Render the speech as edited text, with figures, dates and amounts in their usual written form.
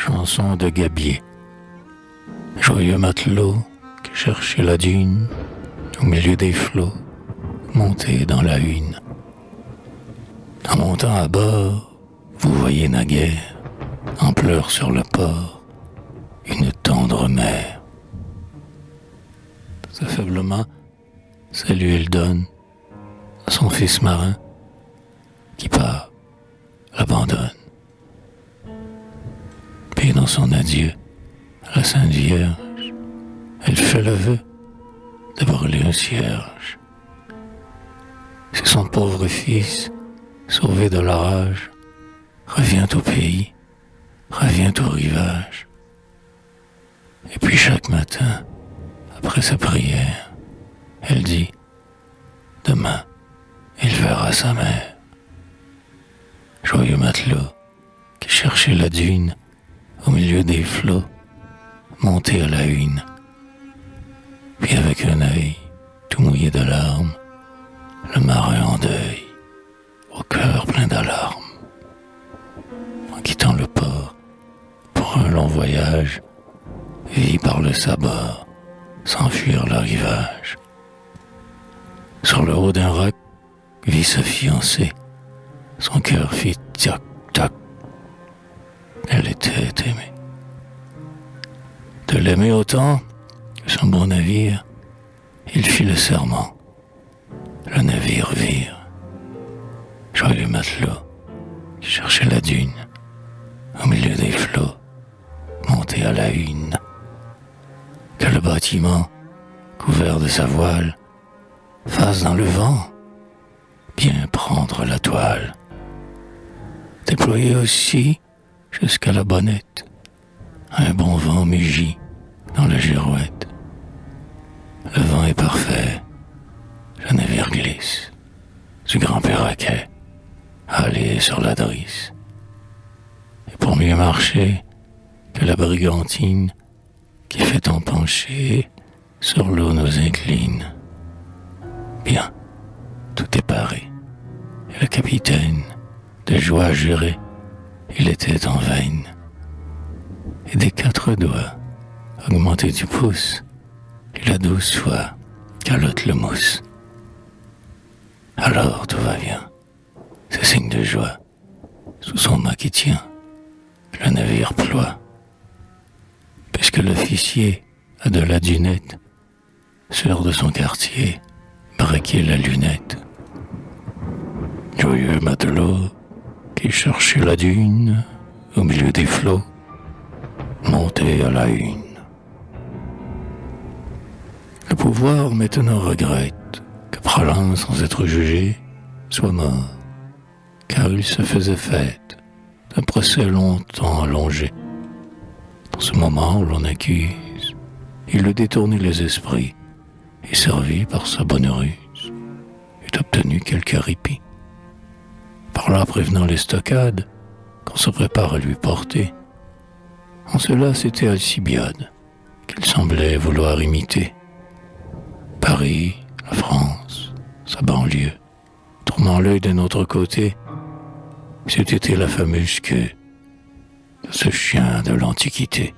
chanson de Gabier. Joyeux matelot qui cherchait la dune au milieu des flots, monté dans la hune. En montant à bord, vous voyez naguère, en pleurs sur le port, une tendre mère. Très faiblement, salut elle donne à son fils marin qui part, l'abandonne. Puis dans son adieu à la Sainte Vierge, elle fait le vœu de brûler un cierge. C'est son pauvre fils, sauvé de l'orage, revient au pays, revient au rivage. Et puis chaque matin, après sa prière, elle dit, demain, il verra sa mère. Joyeux matelot qui cherchait la dune au milieu des flots, monté à la hune. Puis avec un œil tout mouillé de larmes, le marin en deuil, au cœur plein d'alarmes. En quittant le port pour un long voyage, vit par le sabord, s'enfuir le rivage. Sur le haut d'un roc vit sa fiancée, son cœur fit toc toc. Elle était aimée. De l'aimer autant que son bon navire, il fit le serment. Le navire vire. Joyeux matelot qui cherchait la dune au milieu des flots, monté à la hune. Que le bâtiment, couvert de sa voile, fasse dans le vent bien prendre la toile. Déployé aussi jusqu'à la bonnette, un bon vent mugit dans la girouette. Le vent est parfait, le navire glisse du grand perroquet, allé sur la drisse. Et pour mieux marcher que la brigantine qui fait en pencher sur l'eau nous incline. Bien, tout est paré, et le capitaine, de joie jurée, il était en veine. Et des 4 doigts, augmentés du pouce, il a 12 fois calotte le mousse. Alors tout va bien, c'est signe de joie. Sous son mât qui tient, le navire ploie. Puisque l'officier a de la dunette, sœur de son quartier, braquer la lunette. Joyeux matelot qui cherchait la dune au milieu des flots, monté à la hune. Le pouvoir maintenant regrette que Praslin, sans être jugé, soit mort, car il se faisait fête d'un procès longtemps allongé. Dans ce moment où l'on accuse, il eut détourné les esprits et servi par sa bonne ruse, eut obtenu quelques répits. Par là prévenant les stockades qu'on se prépare à lui porter. En cela, c'était Alcibiade qu'il semblait vouloir imiter. Paris, la France, sa banlieue, tournant l'œil d'un autre côté, c'eût été la fameuse queue de ce chien de l'Antiquité.